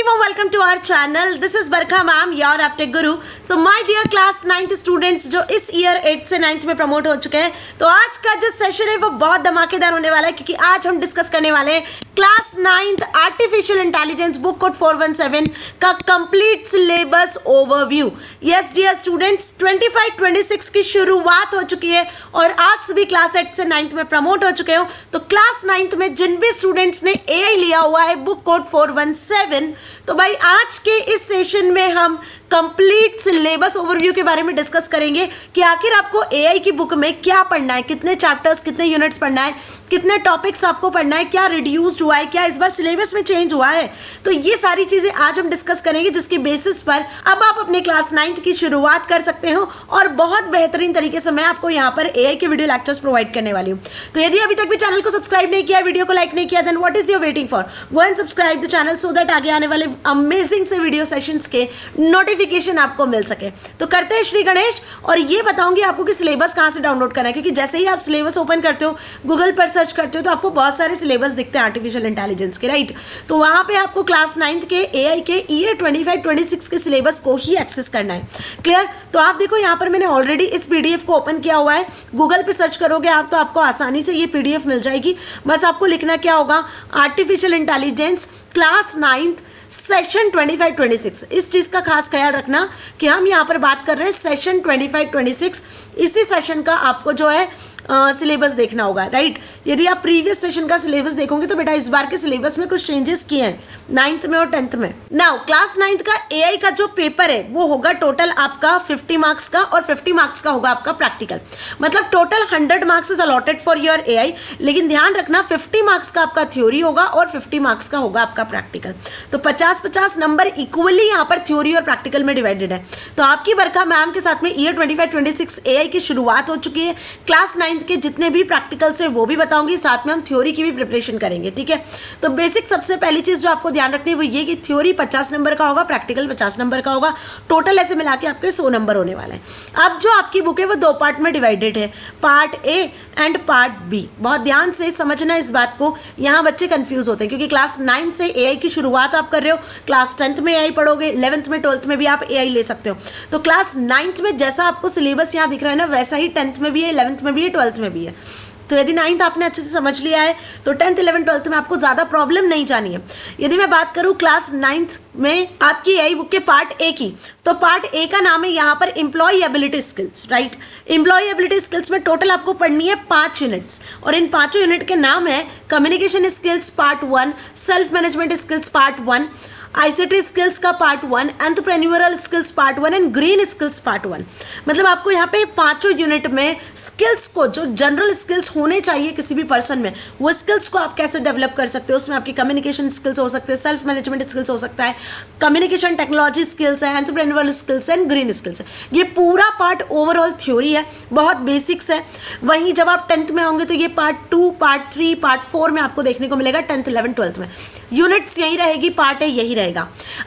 warm welcome to our channel. This is Barkha ma'am, your Aptech Guru. So my dear class 9th students जो इस year 8th से 9th में promote हो चुके हैं, तो आज का जो सेशन है वो बहुत धमाकेदार होने वाला है क्योंकि आज हम डिस्कस करने वाले हैं class 9th artificial intelligence book code 417 का complete syllabus overview. Yes dear students, 25-26 की शुरुआत हो चुकी है और आज सभी क्लास 8 से 9th में प्रमोट हो चुके हो। तो क्लास 9th में जिन भी स्टूडेंट्स ने एआई लिया हुआ है बुक कोड 417, तो भाई आज के इस सेशन में हम कंप्लीट सिलेबस ओवरव्यू के बारे में डिस्कस करेंगे कि आखिर आपको एआई की बुक में क्या पढ़ना है, कितने चैप्टर्स, कितने यूनिट्स पढ़ना है, कितने टॉपिक्स आपको पढ़ना है, क्या रिड्यूस्ड हुआ है, क्या इस बार सिलेबस में चेंज हुआ है। तो ये सारी चीजें आज हम डिस्कस करेंगे जिसकी बेसिस पर अब आप अपने क्लास 9th की शुरुआत कर सकते हो और बहुत बेहतरीन तरीके से मैं आपको यहाँ पर एआई के वीडियो लेक्चर्स प्रोवाइड करने वाली हूँ। तो यदि अभी तक भी चैनल को सब्सक्राइब नहीं किया, वीडियो को लाइक नहीं किया, then what is your waiting for, go and subscribe the channel so that आगे आने वाले अमेजिंग से वीडियो सेशंस के नोटिफिकेशन आपको मिल सके। तो करते हैं श्री गणेश और ये बताऊंगी आपको कि सिलेबस कहाँ से डाउनलोड करना है, क्योंकि जैसे ही आप सिलेबस ओपन करते हो, गूगल पर सर्च करते हो, तो आपको बहुत सारे सिलेबस दिखते हैं आर्टिफिशियल इंटेलिजेंस के, राइट। तो वहाँ पे आपको क्लास 9th के एआई के ईयर 25-26 के सिलेबस को ही एक्सेस करना है। क्लियर? तो आप देखो यहाँ पर मैंने ऑलरेडी इस पीडीएफ को ओपन किया हुआ है। गूगल पे सर्च करोगे आप तो आपको आसानी से ये पीडीएफ मिल जाएगी। बस आपको लिखना क्या होगा, artificial intelligence class 9th session 25-26। इस चीज़ का खास ख्याल रखना कि हम यहाँ पर बात कर रहे हैं सेशन 25-26। इसी सेशन का आपको जो है सिलेबस देखना होगा, राइट। यदि आप प्रीवियस सेशन का सिलेबस देखोगे तो बेटा इस बार के सिलेबस में कुछ चेंजेस किए हैं 9th में और 10th में। नाउ क्लास 9th का एआई का जो पेपर है वो होगा टोटल आपका 50 मार्क्स का और 50 मार्क्स का होगा आपका प्रैक्टिकल। मतलब total 100 marks is allotted for your AI, लेकिन ध्यान रखना 50 मार्क्स का आपका थ्योरी होगा और 50 मार्क्स का होगा आपका प्रैक्टिकल। तो 50-50 नंबर इक्वली यहाँ पर थ्योरी और प्रैक्टिकल में डिवाइडेड है। तो आपकी बरखा मैम के साथ में ईयर 25-26 एआई की शुरुआत हो चुकी है। क्लास 9th के जितने भी प्रैक्टिकल्स है वो भी बताऊंगी, साथ में हम थ्योरी की भी प्रिपरेशन करेंगे, ठीक है। तो बेसिक सबसे पहली चीज जो आपको ध्यान रखनी है वो ये कि थ्योरी 50 नंबर का होगा, प्रैक्टिकल 50 नंबर का होगा। टोटल ऐसे मिला के आपके 100 नंबर होने वाला है। अब जो आपकी बुक है वो 2 पार्ट में डिवाइडेड है, part A and part B. बहुत ध्यान से समझना इस बात को, यहाँ बच्चे कंफ्यूज होते हैं क्योंकि क्लास 9 से एआई की शुरुआत आप कर रहे हो, क्लास 10th में एआई पढ़ोगे, 11th में 12th में भी आप एआई ले सकते हो। तो क्लास 9th में जैसा आपको सिलेबस यहाँ दिख रहा है ना, वैसा ही 10th में भी है, 11th में भी है, 12th में भी है। तो यदि 9th आपने अच्छे से समझ लिया है तो 10th, 11th, 12th में आपको ज़्यादा प्रॉब्लम नहीं जानी है। यदि मैं बात करूँ क्लास 9th में आपकी एआई बुक के पार्ट ए की, तो पार्ट ए का नाम है यहाँ पर employability skills, right. Employability skills में टोटल आपको पढ़नी है 5 यूनिट्स और इन 5 यूनिट के नाम है communication skills part 1, self management skills part 1, ICT skills का part 1, entrepreneurial skills part 1 and green skills part 1। मतलब आपको यहाँ पे 5 यूनिट में स्किल्स को, जो जनरल स्किल्स होने चाहिए किसी भी पर्सन में, वो स्किल्स को आप कैसे डेवलप कर सकते हो। उसमें आपकी कम्युनिकेशन स्किल्स हो सकते हैं, सेल्फ मैनेजमेंट स्किल्स हो सकता है, कम्युनिकेशन टेक्नोलॉजी स्किल्स है, entrepreneurial skills and green skills है। ये पूरा पार्ट ओवरऑल थ्योरी है, बहुत बेसिक्स है। वहीं जब आप 10th में होंगे तो ये पार्ट 2, पार्ट 3, पार्ट 4 में आपको देखने को मिलेगा 10th, 11th, 12th में। यूनिट्स यही रहेगी, पार्ट ए यही रहेगा।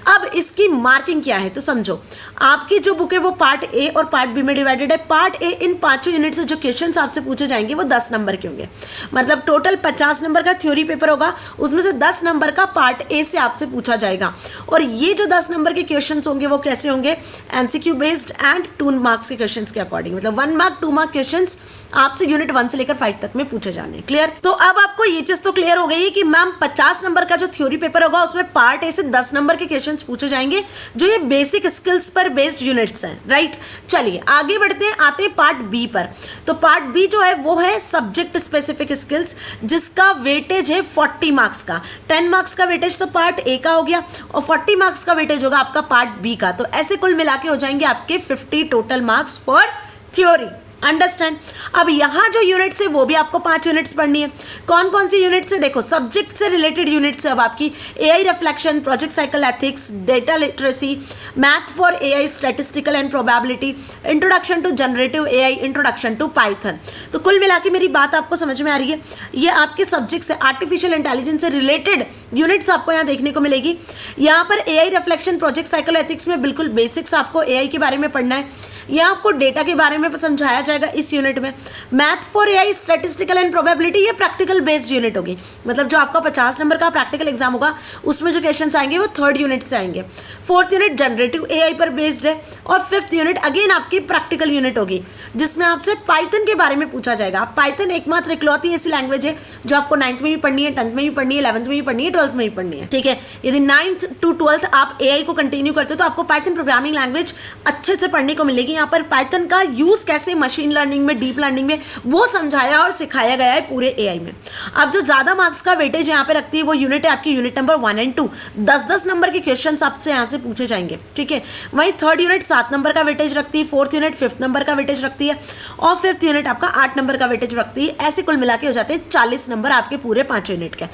अब इसकी मार्किंग क्या है तो समझो, आपकी जो बुक है वो पार्ट ए और पार्ट बी में डिवाइडेड है। पार्ट ए इन 5 यूनिट से जो क्वेश्चंस आपसे पूछे जाएंगे वो 10 नंबर के होंगे। मतलब टोटल 50 नंबर का थ्योरी पेपर होगा, उसमें से 10 नंबर का पार्ट ए से आपसे पूछा जाएगा। और ये जो 10 नंबर के क्वेश्चंस होंगे वो कैसे होंगे, एमसीक्यू बेस्ड एंड 2 मार्क्स के क्वेश्चंस के अकॉर्डिंग। मतलब 1 मार्क 2 मार्क क्वेश्चंस आपसे यूनिट 1 से लेकर 5 तक में पूछे जाने। क्लियर? तो अब आपको ये चीज तो क्लियर हो गई है कि मैम 50 नंबर का जो थ्योरी पेपर होगा उसमें पार्ट ए से 10 नंबर के क्वेश्चंस पूछे जाएंगे, जो ये बेसिक स्किल्स पर बेस्ड यूनिट्स हैं, राइट। चलिए आगे बढ़ते हैं, आते हैं पार्ट बी पर। तो पार्ट बी जो है वो है सब्जेक्ट स्पेसिफिक स्किल्स, जिसका वेटेज है 40 मार्क्स का। 10 मार्क्स का वेटेज तो पार्ट ए का हो गया और 40 मार्क्स का वेटेज होगा आपका पार्ट बी का। तो ऐसे कुल मिला के हो जाएंगे आपके 50 total marks for theory. Understand? अब यहाँ जो यूनिट्स है वो भी आपको 5 यूनिट्स पढ़नी है। कौन कौन सी यूनिट्स है देखो, सब्जेक्ट से रिलेटेड यूनिट्स है अब आपकी AI reflection, project cycle ethics, data literacy, math for AI, statistical and probability, introduction to generative AI, introduction to Python. तो कुल मिला के मेरी बात आपको समझ में आ रही है, ये आपके सब्जेक्ट्स है, आर्टिफिशियल इंटेलिजेंस से रिलेटेड यूनिट्स आपको यहाँ देखने को मिलेगी। यहाँ पर AI reflection, project cycle ethics में बिल्कुल बेसिक्स आपको एआई के बारे में पढ़ना है। ये आपको डेटा के बारे में समझाया जाएगा इस यूनिट में। Math for AI statistical and probability, ये प्रैक्टिकल बेस्ड यूनिट होगी, मतलब जो आपका 50 नंबर का प्रैक्टिकल एग्जाम होगा उसमें जो क्वेश्चन आएंगे वो 3rd यूनिट से आएंगे। 4th यूनिट जनरेटिव एआई पर बेस्ड है और 5th यूनिट अगेन आपकी प्रैक्टिकल यूनिट होगी जिसमें आपसे पाइथन के बारे में पूछा जाएगा। पाइथन एकमात्र इकलौती ऐसी लैंग्वेज है जो आपको 9th में भी पढ़नी है, 10th में भी पढ़नी है, 11th में भी पढ़नी है, 12th में भी पढ़नी है, ठीक है। यदि 9th to 12th आप एआई को कंटिन्यू करते हो तो आपको पाइथन प्रोग्रामिंग लैंग्वेज अच्छे से पढ़ने को मिलेगी। यहाँ पर पाइथन का यूज कैसे मशीन लर्निंग में, डीप लर्निंग में, वो समझाया और सिखाया गया है पूरे एआई में। अब जो ज्यादा मार्क्स का वेटेज यहाँ पे रखती है वो यूनिट है आपकी यूनिट नंबर 1 and 2। 10-10 नंबर के क्वेश्चन आपसे यहाँ से पूछे जाएंगे, ठीक है। वहीं 3rd यूनिट 7 नंबर का वेटेज रखती है, 4th यूनिट 5th नंबर का वेटेज रखती है और 5th यूनिट आपका 8 नंबर का वेटेज रखती है। ऐसे कुल मिला के हो जाते हैं 40 नंबर आपके पूरे 5 यूनिट के।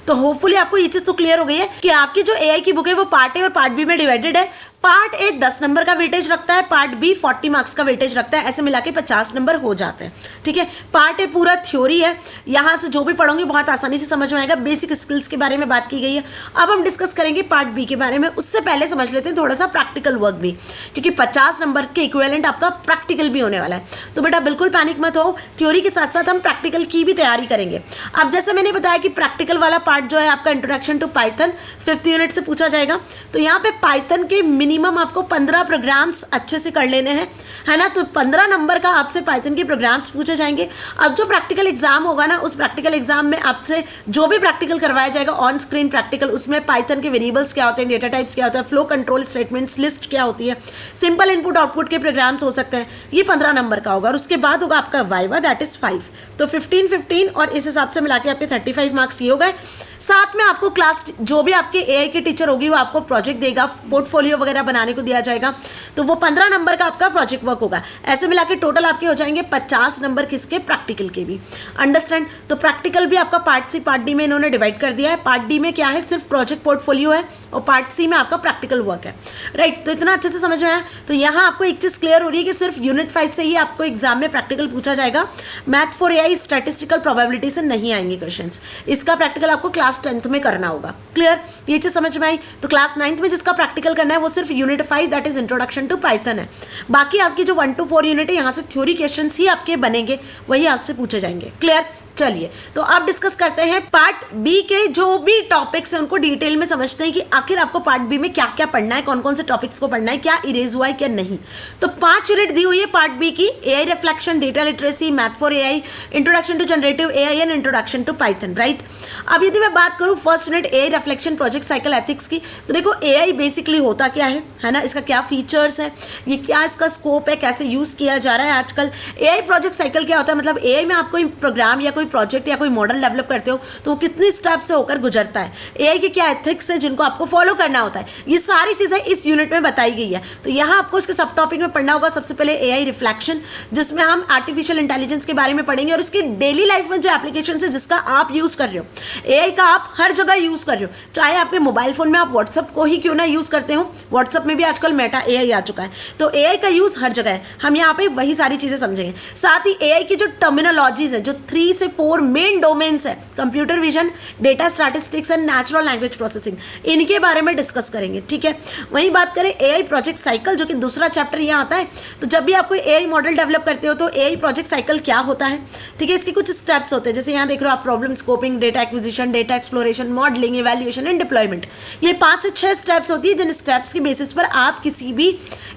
तो होपफुली आपको ये चीज तो क्लियर हो गई है कि आपकी जो एआई की बुक है वो पार्ट ए और पार्ट बी में डिवाइडेड है। पार्ट ए 10 नंबर का वेटेज रखता है, पार्ट बी 40 मार्क्स का वेटेज रखता है, ऐसे मिला के 50 नंबर हो जाते हैं, ठीक है। पार्ट ए पूरा थ्योरी है, यहाँ से जो भी पढ़ोगे बहुत आसानी से समझ में आएगा। बेसिक स्किल्स के बारे में बात की गई है। अब हम डिस्कस करेंगे पार्ट बी के बारे में। उससे पहले समझ लेते हैं थोड़ा सा प्रैक्टिकल वर्क भी, क्योंकि 50 नंबर के इक्विवेलेंट आपका प्रैक्टिकल भी होने वाला है। तो बेटा बिल्कुल पैनिक मत हो, थ्योरी के साथ साथ हम प्रैक्टिकल की भी तैयारी करेंगे। अब जैसे मैंने बताया कि प्रैक्टिकल वाला पार्ट जो है आपका introduction to Python 5th unit से पूछा जाएगा। तो यहाँ पे पाइथन के मिनिमम आपको 15 प्रोग्राम्स अच्छे से कर लेने हैं, है ना। तो 15 नंबर का आपसे पाइथन के प्रोग्राम्स पूछे जाएंगे। अब जो प्रैक्टिकल एग्जाम होगा ना, उस प्रैक्टिकल एग्जाम में आपसे जो भी प्रैक्टिकल करवाया जाएगा ऑन स्क्रीन प्रैक्टिकल, उसमें पाइथन के वेरिएबल्स क्या होते हैं, डेटा टाइप्स क्या होता है, फ्लो कंट्रोल स्टेटमेंट्स लिस्ट क्या होती है, सिंपल इनपुट आउटपुट के प्रोग्राम्स हो सकते हैं, ये 15 नंबर का होगा। और उसके बाद होगा आपका वाइवा, दैट इज 5। तो 15 और इस हिसाब से मिला के आपके 35 मार्क्स ये हो गए। साथ में आपको क्लास जो भी आपके एआई की टीचर होगी वो आपको प्रोजेक्ट देगा, पोर्टफोलियो वगैरह बनाने को दिया जाएगा, तो वो 15 नंबर का आपका प्रोजेक्ट वर्क होगा। ऐसे मिला के टोटल आपके हो जाएंगे 50 नंबर किसके, प्रैक्टिकल के भी। अंडरस्टैंड। तो प्रैक्टिकल भी आपका पार्ट सी पार्ट डी में इन्होंने डिवाइड कर दिया है। पार्ट डी में क्या है, सिर्फ प्रोजेक्ट पोर्टफोलियो है और पार्ट सी में आपका प्रैक्टिकल वर्क है, राइट। तो इतना अच्छे से समझ में आया। तो यहाँ आपको एक चीज क्लियर हो रही है कि सिर्फ यूनिट 5 से ही आपको एग्जाम में प्रैक्टिकल पूछा जाएगा। Math for AI statistical probability से नहीं आएंगे क्वेश्चंस। इसका प्रैक्टिकल आपको क्लास 10th में करना होगा। क्लियर, ये चीज समझ में आई। तो क्लास 9th में जिसका प्रैक्टिकल करना है वो सिर्फ unit 5 that is introduction to Python है। बाकी आपकी जो 1 to 4 यूनिट है यहाँ से थ्योरी क्वेश्चंस ही आपके बनेंगे, वही आपसे पूछे जाएंगे। क्लियर। चलिए तो अब डिस्कस करते हैं पार्ट बी के जो भी टॉपिक्स हैं उनको डिटेल में समझते हैं कि आखिर आपको पार्ट बी में क्या क्या पढ़ना है, कौन कौन से टॉपिक्स को पढ़ना है, क्या इरेज हुआ है क्या नहीं। तो 5 यूनिट दी हुई है पार्ट बी की, AI reflection, data literacy, math for AI, introduction to generative AI and introduction to Python, right. अब यदि मैं बात करूं first unit AI reflection project cycle ethics की, तो देखो एआई बेसिकली होता क्या है ना, इसका क्या फीचर्स है, ये क्या इसका स्कोप है, कैसे यूज किया जा रहा है आजकल। एआई प्रोजेक्ट साइकिल क्या होता है, मतलब एआई में आप कोई प्रोग्राम या कोई प्रोजेक्ट या कोई मॉडल डेवलप करते हो तो वो कितनी स्टेप से होकर गुजरता है, एआई के क्या एथिक्स है जिनको आपको फॉलो करना होता है, ये सारी चीजें इस यूनिट में बताई गई है। तो यहाँ आपको इसके सब टॉपिक में पढ़ना होगा। सबसे पहले एआई रिफ्लेक्शन, जिसमें हम आर्टिफिशियल इंटेलिजेंस के बारे में पढ़ेंगे और इसकी डेली लाइफ में जो एप्लीकेशन है जिसका आप यूज कर रहे हो, एआई का आप हर जगह यूज कर रहे हो, चाहे आपके मोबाइल फोन में आप व्हाट्सएप को ही क्यों ना यूज करते हो, व्हाट्सएप में भी आजकल मेटा एआई आ चुका है, तो एआई का यूज हर जगह है। हम यहाँ पे वही सारी चीजें समझेंगे। साथ ही एआई की जो टर्मिनोलॉजीज है, जो 3 से 4 मेन डोमेन्स है, computer vision, data statistics and natural language processing, इनके बारे में डिस्कस करेंगे, ठीक है। वहीं बात करें एआई प्रोजेक्ट साइकिल, जो कि दूसरा चैप्टर यहाँ आता है, तो जब भी आप कोई एआई मॉडल डेवलप करते हो तो एआई प्रोजेक्ट साइकिल क्या होता है, ठीक है। इसके कुछ स्टेप्स होते हैं, जैसे यहाँ देख रहे हो आप, problem scoping, data acquisition, data exploration, modelling, evaluation and deployment. ये 5 से 6 स्टेप्स होती है, जिन स्टेप्स की बेसिस पर आप किसी भी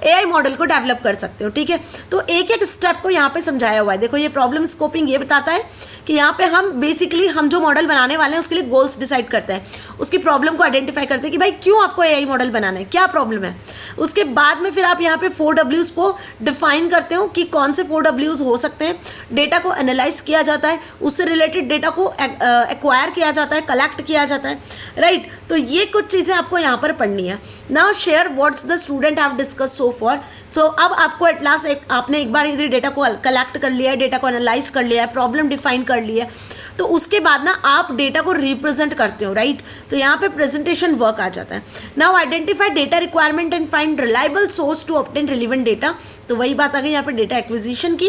एआई मॉडल को डेवलप कर सकते हो, ठीक है। तो एक एक स्टेप को यहाँ पे समझाया हुआ है। देखो ये प्रॉब्लम स्कोपिंग ये बताता है कि यहाँ पे हम बेसिकली हम जो मॉडल बनाने वाले हैं उसके लिए गोल्स डिसाइड करते हैं, उसकी प्रॉब्लम को आइडेंटिफाई करते हैं कि भाई क्यों आपको एआई मॉडल बनाना है, क्या प्रॉब्लम है। उसके बाद में फिर आप यहाँ पे 4 Ws को डिफाइन करते हो कि कौन से 4 Ws हो सकते हैं। डेटा को एनालाइज किया जाता है, उससे रिलेटेड डेटा को एक्वायर किया जाता है, कलेक्ट किया जाता है, राइट। तो ये कुछ चीज़ें आपको यहाँ पर पढ़नी है। Now share what's the student have discuss so far. So अब आपको एट लास्ट आपने एक बार यदि डेटा को कलेक्ट कर लिया है, डेटा को एनालाइज कर लिया है, प्रॉब्लम डिफाइन कर लिया है, तो उसके बाद ना आप डेटा को रिप्रेजेंट करते हो, राइट। तो यहाँ पे प्रेजेंटेशन वर्क आ जाता है। Now identify data requirement and find reliable source to obtain relevant data. तो वही बात आ गई यहाँ पे डेटा एक्विजिशन की,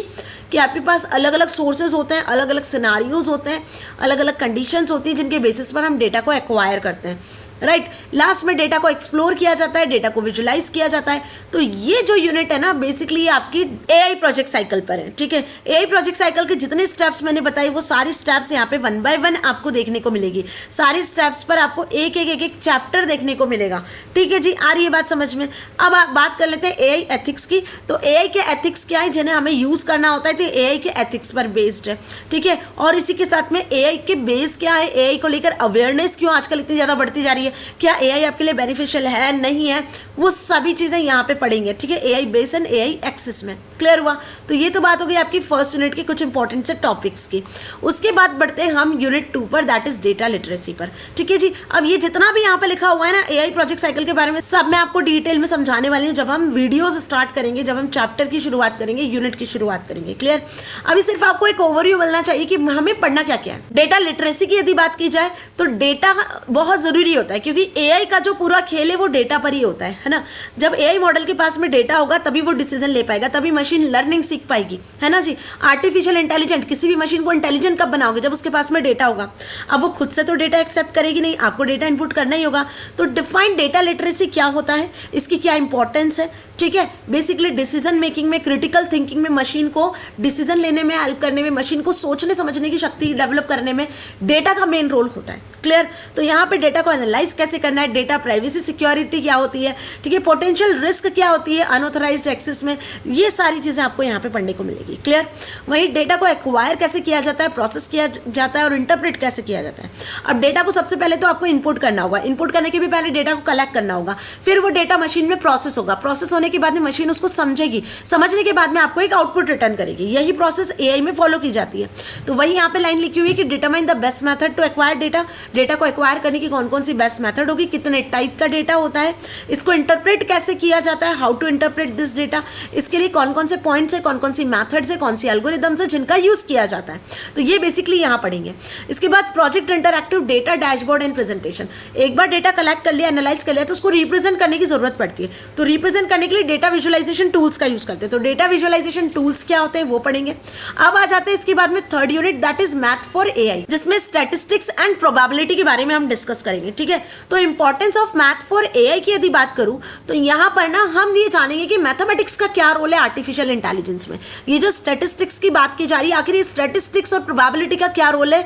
कि आपके पास अलग अलग सोर्सेज होते हैं, अलग अलग सिनारियोज होते हैं, अलग अलग कंडीशंस होती हैं जिनके बेसिस पर हम डेटा को एक्वायर करते हैं, राइट। लास्ट में डेटा को एक्सप्लोर किया जाता है, डेटा को विजुलाइज किया जाता है। तो ये जो यूनिट है ना बेसिकली आपकी एआई प्रोजेक्ट साइकिल पर है, ठीक है। एआई प्रोजेक्ट साइकिल के जितने स्टेप्स मैंने बताई वो सारी स्टेप्स यहाँ पे 1 बाय 1 आपको देखने को मिलेगी। सारी स्टेप्स पर आपको एक चैप्टर देखने को मिलेगा, ठीक है जी। आ रही है बात समझ में। अब आप बात कर लेते हैं एआई एथिक्स की। तो एआई के एथिक्स क्या है जिन्हें हमें यूज करना होता है, तो एआई के एथिक्स पर बेस्ड है, ठीक है। और इसी के साथ में एआई के बेस क्या है, एआई को लेकर अवेयरनेस क्यों आजकल इतनी ज़्यादा बढ़ती जा रही है, क्या एआई आपके लिए बेनिफिशियल है नहीं है, वो सभी चीज़ें यहाँ पे पढ़ेंगे, ठीक है। AI base and AI axis में क्लियर हुआ। तो ये तो बात हो गई आपकी फर्स्ट यूनिट के कुछ इंपॉर्टेंट से टॉपिक्स की। उसके बाद बढ़ते हैं हम यूनिट 2 पर, दैट इज डेटा लिटरेसी पर, ठीक है जी। अब ये जितना भी यहाँ पे लिखा हुआ है ना एआई प्रोजेक्ट साइकिल के बारे में सब मैं आपको डिटेल में समझाने वाली हूँ जब हम वीडियोज स्टार्ट करेंगे, जब हम चैप्टर की शुरुआत करेंगे, यूनिट की शुरुआत करेंगे, क्लियर। अभी सिर्फ आपको एक ओवरव्यू मिलना चाहिए कि हमें पढ़ना क्या क्या है। डेटा लिटरेसी की यदि बात की जाए तो डेटा बहुत जरूरी होता है क्योंकि एआई का जो पूरा खेल है वो डेटा पर ही होता है ना। जब एआई मॉडल के पास में डेटा होगा तभी वो डिसीजन ले पाएगा, तभी मशीन लर्निंग सीख पाएगी, है ना जी। आर्टिफिशियल इंटेलिजेंट, किसी भी मशीन को इंटेलिजेंट कब बनाओगे, जब उसके पास में डेटा होगा। अब वो खुद से तो डेटा एक्सेप्ट करेगी नहीं, आपको डेटा इनपुट करना ही होगा। तो डिफाइंड डेटा लिटरेसी क्या होता है, इसकी क्या इंपॉर्टेंस है, ठीक है। बेसिकली डिसीजन मेकिंग में, क्रिटिकल थिंकिंग में, मशीन को डिसीजन लेने में हेल्प करने में, मशीन को सोचने समझने की शक्ति डेवलप करने में डेटा का मेन रोल होता है, क्लियर। तो यहाँ पे डेटा को एनालाइज कैसे करना है, डेटा प्राइवेसी सिक्योरिटी क्या होती है, ठीक है, पोटेंशियल रिस्क क्या होती है अनऑथराइज्ड एक्सेस में, ये सारी चीजें आपको यहाँ पे पढ़ने को मिलेगी, क्लियर। वहीं डेटा को एक्वायर कैसे किया जाता है, प्रोसेस किया जाता है और इंटरप्रेट कैसे किया जाता है। अब डेटा को सबसे पहले तो आपको इनपुट करना होगा, इनपुट करने के भी पहले डेटा को कलेक्ट करना होगा, फिर वो डेटा मशीन में प्रोसेस होगा, प्रोसेस होने के बाद में मशीन उसको समझेगी, समझने के बाद में आपको एक आउटपुट रिटर्न करेगी। यही प्रोसेस एआई में फॉलो की जाती है। तो वही यहाँ पे लाइन लिखी हुई है कि determine the best method to acquire data, data को एक्वायर करने की कौन कौन सी बेस्ट मेथड होगी, कितने टाइप का डेटा होता है, इसको इंटरप्रेट कैसे किया जाता है, how to interpret this data, इसके लिए कौन कौन से पॉइंट्स है, कौन कौन सी मैथड्स है, कौन सी एल्गोरिदम्स है जिनका यूज किया जाता है। तो ये बेसिकली यहाँ पढ़ेंगे। इसके बाद project interactive data dashboard and presentation. एक बार डेटा कलेक्ट कर लिया, एनालाइज कर लिया तो उसको रिप्रेजेंट करने की जरूरत पड़ती है। तो रिप्रेजेंट करने के लिए डेटा विजुअलाइजेशन टूल्स का यूज करते हैं। तो डेटा विजुअलाइजेशन टूल्स क्या होते हैं वो पढ़ेंगे। अब आ जाते हैं इसके बाद में third unit, that is math for AI, जिसमें स्टैटिस्टिक्स एंड प्रोबेबिलिटी के बारे में हम डिस्कस करेंगे, ठीक है। तो importance of math for AI की यदि बात करूं तो यहां पर ना हम ये जानेंगे कि मैथमेटिक्स का क्या रोल है आर्टिफिशियल इंटेलिजेंस में। ये जो स्टैटिस्टिक्स की बात की जा रही है, आखिर ये स्टैटिस्टिक्स और प्रोबेबिलिटी का क्या रोल है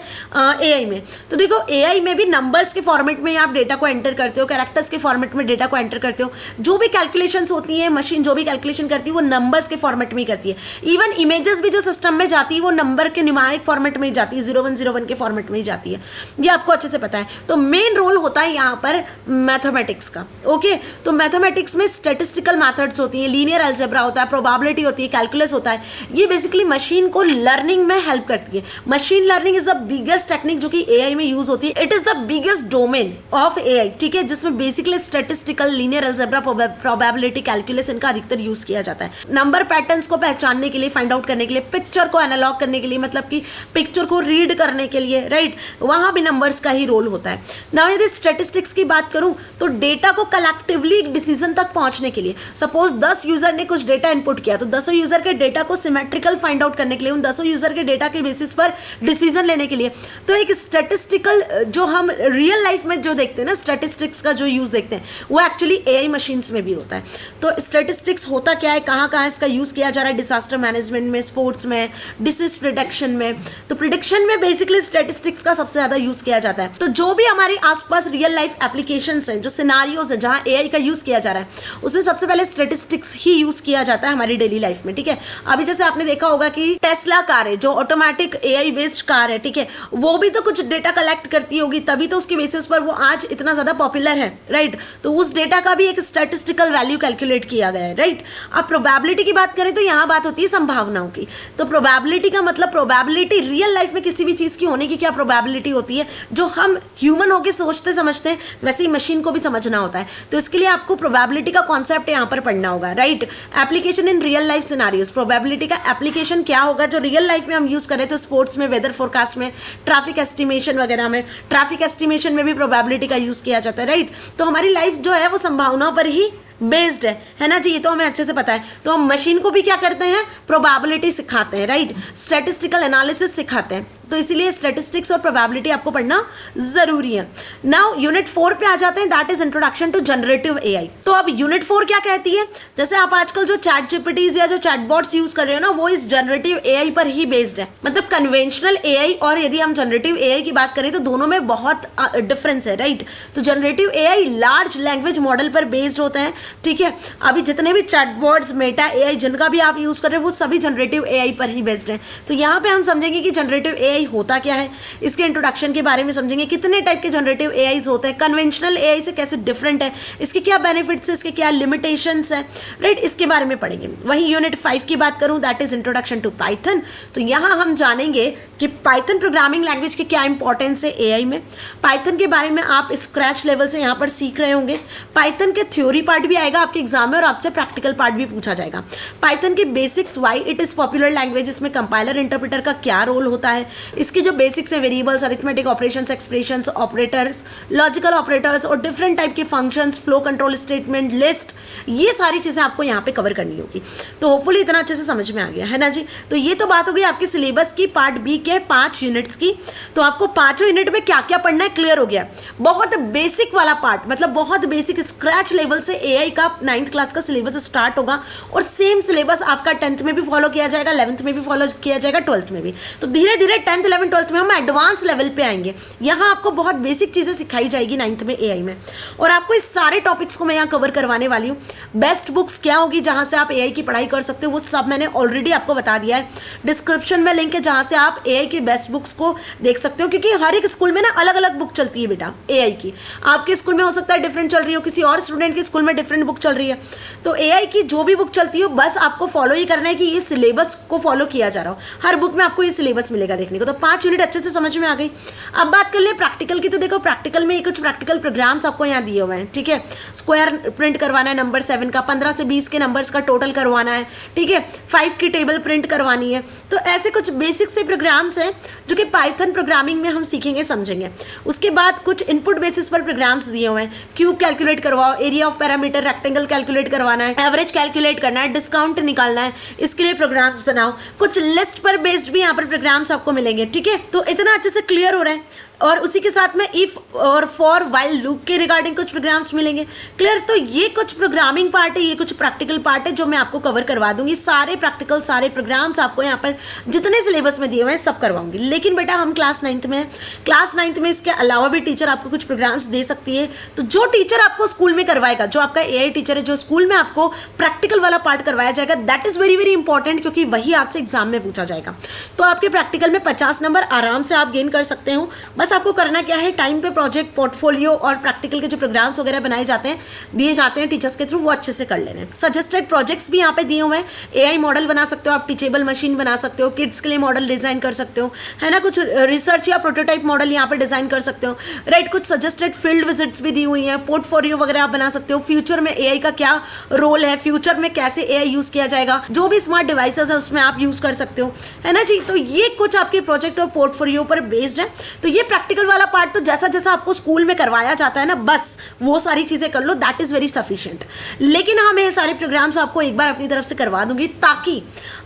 एआई में। तो देखो एआई में भी नंबर्स के फॉर्मेट में आप डेटा को एंटर करते हो, कैरेक्टर्स के फॉर्मेट में डेटा को एंटर करते हो, जो भी कैलकुलेशंस होती है मशीन जो भी कैलकुलेशन करती है वो नंबर्स के फॉर्मेट में ही करती है। इवन इमेजेस भी जो सिस्टम में जाती है वो नंबर के न्यूमेरिक फॉर्मेट में ही जाती है, 0101 के फॉर्मेट में ही जाती है, ये आपको अच्छे से पता है। तो मेन रोल होता है यहाँ पर मैथमेटिक्स का, ओके। तो मैथमेटिक्स में स्टैटिस्टिकल मेथड्स होती हैं, लीनियर अलजेब्रा होता है, प्रोबेबिलिटी होती है, कैलकुलस होता है। ये बेसिकली मशीन को लर्निंग में हेल्प करती है। Machine learning is the biggest technique जो कि एआई में यूज होती है। It is the biggest domain of AI, ठीक है, जिसमें basically statistical, linear algebra, probability, calculus इनका अधिकतर यूज किया जाता है। नंबर पैटर्न्स को पहचानने के लिए, फाइंड आउट करने के लिए, पिक्चर को एनालॉग करने के लिए, मतलब कि पिक्चर को रीड करने के लिए, राइट, वहां भी नंबर्स का ही रोल होता है। नाउ यदि स्टैटिस्टिक्स की बात करूं तो डेटा को कलेक्टिवली डिसीजन तक पहुंचने के लिए, सपोज 10 यूजर ने कुछ डेटा इनपुट किया तो 10 यूजर के डेटा को सिमेट्रिकल फाइंड आउट करने के लिए, उन 10 यूजर के डेटा के बेसिस पर डिसीजन लेने के लिए, तो एक स्टैटिस्टिकल जो हम रियल लाइफ में जो देखते हैं ना, स्टैटिस्टिक्स का जो यूज देखते हैं वो एक्चुअली एआई मशीन्स में भी होता है। तो स्टैटिस्टिक्स होता क्या है, कहाँ कहाँ इसका यूज किया जा रहा है, डिजास्टर मैनेजमेंट में, स्पोर्ट्स में, डिसीज प्रिडिक्शन में। तो प्रिडिक्शन में बेसिकली स्टैटिस्टिक्स का सबसे ज्यादा यूज किया जाता है। तो जो भी हमारे आसपास रियल लाइफ एप्लीकेशंस हैं, जो सिनारियोज है जहां एआई का यूज किया जा रहा है, उसमें सबसे पहले स्टैटिस्टिक्स ही यूज किया जाता है हमारी डेली लाइफ में, ठीक है। अभी जैसे आपने देखा होगा कि टेस्ला कार है जो ऑटोमेटिक एआई बेस्ड कार है, ठीक है, वो भी तो कुछ डेटा कलेक्ट करती होगी, तभी तो उसके बेसिस पर वो आज इतना ज्यादा पॉपुलर है, राइट। तो उस डेटा का भी एक स्टैटिस्टिकल वैल्यू कैलकुलेट किया गया है, राइट। अब प्रोबेबिलिटी की बात करें तो यहाँ बात होती है संभावनाओं की। तो प्रोबेबिलिटी का मतलब प्रोबेबिलिटी रियल लाइफ में किसी भी चीज की होने की क्या प्रोबेबिलिटी होती है, जो हम ह्यूमन होके सोचते समझते हैं वैसे ही मशीन को भी समझना होता है। तो इसके लिए आपको प्रोबेबिलिटी का कॉन्सेप्ट यहाँ पर पढ़ना होगा, right. Application in real life scenarios, probability का एप्लीकेशन क्या होगा जो रियल लाइफ में हम यूज करें, तो स्पोर्ट्स में, वेदर फोरकास्ट में, ट्रैफिक एस्टिमेशन वगैरह में, ट्रैफिक एस्टिमेशन में भी प्रोबेबिलिटी का यूज किया जाता है, राइट। तो हमारी लाइफ जो है वो संभावनाओं पर ही बेस्ड है ना जी, ये तो हमें अच्छे से पता है। तो हम मशीन को भी क्या करते हैं, प्रोबेबिलिटी सिखाते हैं, राइट, स्टैटिस्टिकल एनालिसिस सिखाते हैं, तो इसीलिए स्टैटिस्टिक्स और प्रोबेबिलिटी आपको पढ़ना जरूरी है। नाउ यूनिट 4 पे आ जाते हैं, that is introduction to generative AI. तो अब यूनिट 4 क्या कहती है, जैसे आप आजकल जो चैट जीपीटीज या जो चैटबॉट्स यूज कर रहे हो ना, वो इस जनरेटिव एआई पर ही बेस्ड है। मतलब कन्वेंशनल एआई और यदि हम जनरेटिव एआई की बात करें तो दोनों में बहुत डिफरेंस है, राइट। तो generative AI large language model पर बेस्ड होते हैं, ठीक है। अभी जितने भी चैटबॉट्स, मेटा एआई जिनका भी आप यूज कर रहे हो वो सभी जनरेटिव एआई पर ही बेस्ड है। तो यहाँ पे हम समझेंगे कि जनरेटिव एआई होता क्या है, इसके इंट्रोडक्शन के बारे में समझेंगे, कितने टाइप के जनरेटिव एआईज होते हैं, कन्वेंशनल एआई से कैसे डिफरेंट है, इसके क्या बेनिफिट्स है, इसके क्या लिमिटेशंस है, राइट, इसके बारे में पढ़ेंगे। वहीं यूनिट 5 की बात करूं, that is introduction to Python. तो यहाँ हम जानेंगे कि पाइथन प्रोग्रामिंग लैंग्वेज की क्या इंपॉर्टेंस है एआई में। पाइथन के बारे में आप स्क्रैच लेवल से यहाँ पर सीख रहे होंगे। पाइथन के थ्योरी पार्ट भी आएगा आपके एग्जाम में और आपसे प्रैक्टिकल पार्ट भी पूछा जाएगा। पाइथन के basics, why it is popular language, इसमें कंपाइलर इंटरप्रेटर का क्या रोल होता है, इसकी जो बेसिक्स है, variables, arithmetic operations, expressions, operators, logical operators और डिफरेंट टाइप के functions, flow control statement, list, ये सारी चीजें आपको यहाँ पे कवर करनी होगी। तो होपफुली इतना अच्छे से समझ में आ गया है ना जी। तो ये तो बात हो गई आपके सिलेबस की, पार्ट बी के 5 यूनिट्स की। तो आपको 5 यूनिट में क्या क्या पढ़ना है क्लियर हो गया। बहुत बेसिक वाला पार्ट, मतलब बहुत बेसिक स्क्रैच लेवल से एआई का 9th क्लास का सिलेबस स्टार्ट होगा और सेम सिलेबस आपका 10th में भी फॉलो किया जाएगा, 11th में भी फॉलो किया जाएगा, 12th में भी। तो धीरे धीरे 10th, 11th, 12th में हम एडवांस लेवल पे आएंगे। यहाँ आपको बहुत बेसिक चीजें सिखाई जाएगी 9th में एआई में, और आपको इस सारे टॉपिक्स को मैं यहाँ कवर करवाने वाली हूँ। बेस्ट बुक्स क्या होगी जहाँ से आप एआई की पढ़ाई कर सकते हो, वो सब मैंने ऑलरेडी आपको बता दिया है। डिस्क्रिप्शन में लिंक है जहाँ से आप एआई की बेस्ट बुक्स को देख सकते हो, क्योंकि हर एक स्कूल में ना अलग अलग बुक चलती है बेटा एआई की। आपके स्कूल में हो सकता है डिफरेंट चल रही हो, किसी और स्टूडेंट के स्कूल में डिफरेंट बुक चल रही है। तो एआई की जो भी बुक चलती हो, बस आपको फॉलो ही करना है कि ये सिलेबस को फॉलो किया जा रहा हो। हर बुक में आपको ये सिलेबस मिलेगा देखने को। तो 5 यूनिट अच्छे से समझ में आ गई। अब बात कर ले प्रैक्टिकल की। तो देखो प्रैक्टिकल में कुछ प्रैक्टिकल प्रोग्राम्स आपको यहाँ दिए हुए हैं, ठीक है। स्क्वायर प्रिंट करवाना है नंबर 7 का, 15 से 20 के नंबर्स का टोटल करवाना है, ठीक है। 5 की टेबल प्रिंट करवानी है। तो ऐसे कुछ बेसिक से प्रोग्राम्स हैं जो कि पाइथन प्रोग्रामिंग में हम सीखेंगे, समझेंगे। उसके बाद कुछ इनपुट बेसिस पर प्रोग्राम्स दिए हुए हैं। क्यूब कैलकुलेट करवाओ, area of parameter, rectangle calculate करवाना है, एवरेज कैलकुलेट करना है, डिस्काउंट निकालना है, इसके लिए प्रोग्राम्स बनाओ। कुछ लिस्ट पर बेस्ड भी यहाँ पर प्रोग्राम्स आपको मिलेंगे, ठीक है। तो इतना अच्छे से क्लियर हो रहा है। और उसी के साथ में इफ और फॉर वाइल लूप के रिगार्डिंग कुछ प्रोग्राम्स मिलेंगे, क्लियर। तो ये कुछ प्रोग्रामिंग पार्ट है, ये कुछ प्रैक्टिकल पार्ट है जो मैं आपको कवर करवा दूंगी। सारे प्रैक्टिकल, सारे प्रोग्राम्स आपको यहाँ पर जितने सिलेबस में दिए हुए हैं सब करवाऊंगी। लेकिन बेटा हम क्लास 9th में हैं, क्लास 9th में इसके अलावा भी टीचर आपको कुछ प्रोग्राम्स दे सकती है। तो जो टीचर आपको स्कूल में करवाएगा, जो आपका एआई टीचर है, जो स्कूल में आपको प्रैक्टिकल वाला पार्ट करवाया जाएगा, that is very very important, क्योंकि वही आपसे एग्जाम में पूछा जाएगा। तो आपके प्रैक्टिकल में 50 नंबर आराम से आप गेन कर सकते हो। बस आपको करना क्या है, टाइम पे प्रोजेक्ट, पोर्टफोलियो और प्रैक्टिकल के जो प्रोग्राम्स वगैरह बनाए जाते हैं, दिए जाते हैं टीचर्स के थ्रू, वो अच्छे से कर लेने हैं। सजेस्टेड प्रोजेक्ट्स भी यहाँ पे दिए हुए हैं। एआई मॉडल बना सकते हो आप, टीचेबल मशीन बना सकते हो, किड्स के लिए मॉडल डिजाइन कर सकते हो, है ना। कुछ रिसर्च या प्रोटोटाइप मॉडल यहाँ पे डिजाइन कर सकते हो, राइट। कुछ सजेस्टेड फील्ड विजिट्स भी दी हुई हैं, पोर्टफोलियो वगैरह आप बना सकते हो। फ्यूचर में एआई का क्या रोल है, फ्यूचर में कैसे एआई यूज किया जाएगा, जो भी स्मार्ट डिवाइसेस है उसमें आप यूज कर सकते हो, है ना जी। तो ये कुछ आपके प्रोजेक्ट और पोर्टफोलियो पर बेस्ड है। तो ये प्रैक्टिकल वाला पार्ट तो जैसा जैसा आपको स्कूल में करवाया जाता है ना, बस वो सारी चीजें कर लो, दैट इज वेरी सफिशिएंट। लेकिन हाँ, मैं सारे प्रोग्राम्स आपको एक बार अपनी तरफ से करवा दूंगी ताकि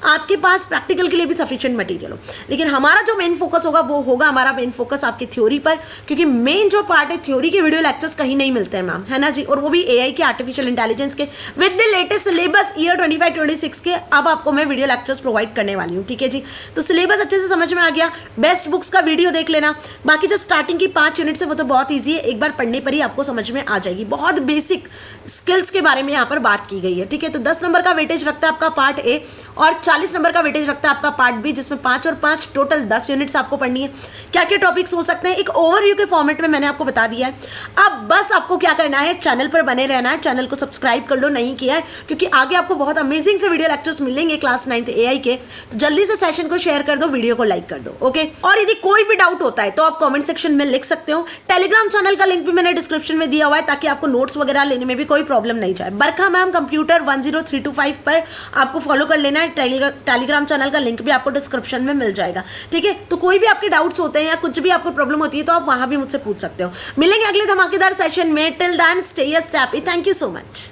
आपके पास प्रैक्टिकल के लिए भी सफिशिएंट मटेरियल हो। लेकिन हमारा जो मेन फोकस होगा वो होगा हमारा मेन फोकस आपकी थ्योरी पर, क्योंकि मेन जो पार्ट है थ्योरी के वीडियो लेक्चर्स कहीं नहीं मिलते हैं मैम, है ना जी। और वो भी एआई के, आर्टिफिशियल इंटेलिजेंस के, with the latest syllabus year 25-26 के अब आपको मैं वीडियो लेक्चर्स प्रोवाइड करने वाली हूँ, ठीक है जी। तो सिलेबस अच्छे से समझ में आ गया। बेस्ट बुक्स का वीडियो देख लेना। बाकी जो स्टार्टिंग की 5 यूनिट है वो तो बहुत ईजी है, एक बार पढ़ने पर ही आपको समझ में आ जाएगी। बहुत बेसिक स्किल्स के बारे में यहाँ पर बात की गई है, ठीक है। तो 10 नंबर का वेटेज रखता है आपका पार्ट ए और 40 नंबर का वेटेज रखता है आपका पार्ट बी, जिसमें 5 और 5 टोटल 10 यूनिट्स आपको पढ़नी है। क्या क्या टॉपिक्स हो सकते हैं एक ओवरव्यू के फॉर्मेट में मैंने आपको बता दिया है। अब बस आपको क्या करना है, चैनल पर बने रहना है। चैनल को सब्सक्राइब कर लो नहीं किया है, क्योंकि आगे आपको बहुत अमेजिंग से वीडियो लेक्चर्स मिलेंगे क्लास 9th एआई के। तो जल्दी से सेशन को शेयर कर दो, वीडियो को लाइक कर दो, ओके। और यदि कोई भी डाउट होता है तो आप कमेंट सेक्शन में लिख सकते हो। टेलीग्राम चैनल का लिंक भी मैंने डिस्क्रिप्शन में दिया हुआ है, ताकि आपको नोट्स वगैरह लेने में भी कोई प्रॉब्लम नहीं जाए। बरखा मैम कंप्यूटर 10325 पर आपको फॉलो कर लेना है। टेलीग्राम चैनल का लिंक भी आपको डिस्क्रिप्शन में मिल जाएगा, ठीक है। तो कोई भी आपके डाउट्स होते हैं या कुछ भी आपको प्रॉब्लम होती है तो आप वहां भी मुझसे पूछ सकते हो। मिलेंगे अगले धमाकेदार सेशन में। Till then stay happy. Thank you so much.